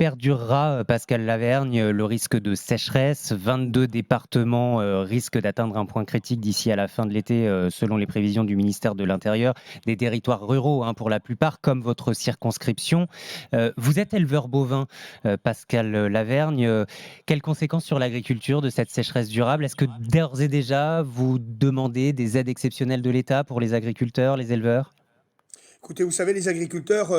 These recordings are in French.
perdurera, Pascal Lavergne, le risque de sécheresse? 22 départements, risquent d'atteindre un point critique d'ici à la fin de l'été, selon les prévisions du ministère de l'Intérieur. Des territoires ruraux, hein, pour la plupart, comme votre circonscription. Vous êtes éleveur bovin, Pascal Lavergne. Quelles conséquences sur l'agriculture de cette sécheresse durable? Est-ce que d'ores et déjà, vous demandez des aides exceptionnelles de l'État pour les agriculteurs, les éleveurs? Écoutez, vous savez, les agriculteurs,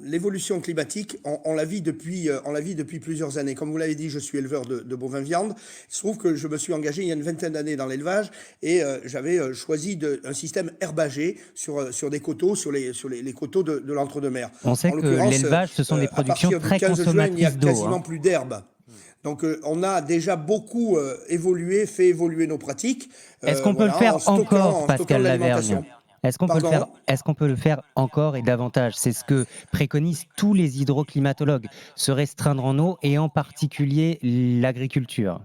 l'évolution climatique, on la vit depuis plusieurs années. Comme vous l'avez dit, je suis éleveur de bovins viande. Il se trouve que je me suis engagé il y a une vingtaine d'années dans l'élevage et j'avais choisi un système herbagé sur des coteaux, sur les coteaux de l'entre-deux-mer. On sait En que l'occurrence, l'élevage, ce sont des à productions partir du très 15 juin, il n'y a consommatrices d'eau, quasiment hein. plus d'herbe. Donc, on a déjà beaucoup fait évoluer nos pratiques, Est-ce qu'on peut le voilà, faire encore, en stockant de Pascal Lavergne? l'alimentation. Pardon? Est-ce qu'on peut le faire encore et davantage? C'est ce que préconisent tous les hydroclimatologues, se restreindre en eau et en particulier l'agriculture.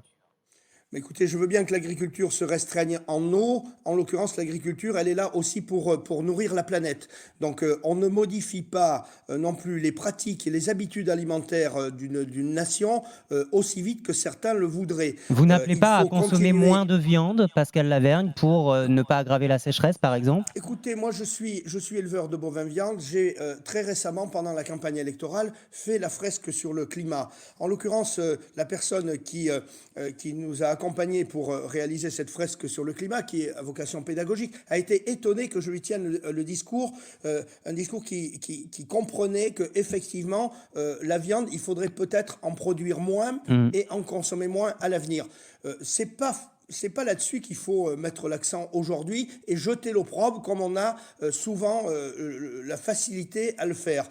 Mais écoutez, je veux bien que l'agriculture se restreigne en eau. En l'occurrence, l'agriculture, elle est là aussi pour nourrir la planète. Donc, on ne modifie pas non plus les pratiques et les habitudes alimentaires d'une nation aussi vite que certains le voudraient. Vous n'appelez Il pas à faut consommer continuer. moins de viande, Pascal Lavergne, pour ne pas aggraver la sécheresse, par exemple? Écoutez, moi je suis éleveur de bovins viande. J'ai très récemment, pendant la campagne électorale, fait la fresque sur le climat. En l'occurrence, la personne qui nous a accompagnés pour réaliser cette fresque sur le climat, qui est à vocation pédagogique, a été étonnée que je lui tienne le discours, un discours qui comprenait que effectivement la viande, il faudrait peut-être en produire moins Mmh. et en consommer moins à l'avenir. C'est pas là-dessus qu'il faut mettre l'accent aujourd'hui et jeter l'opprobre comme on a souvent la facilité à le faire.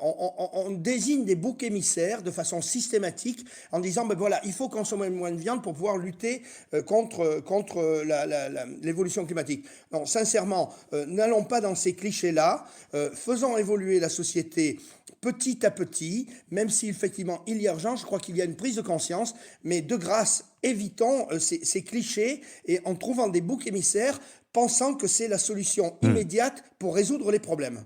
On désigne des boucs émissaires de façon systématique en disant ben voilà, il faut consommer moins de viande pour pouvoir lutter contre l'évolution climatique. Non, sincèrement, n'allons pas dans ces clichés-là. Faisons évoluer la société petit à petit, même si effectivement il y a urgence, je crois qu'il y a une prise de conscience, mais de grâce, évitons ces clichés et en trouvant des boucs émissaires, pensant que c'est la solution Mmh. immédiate pour résoudre les problèmes.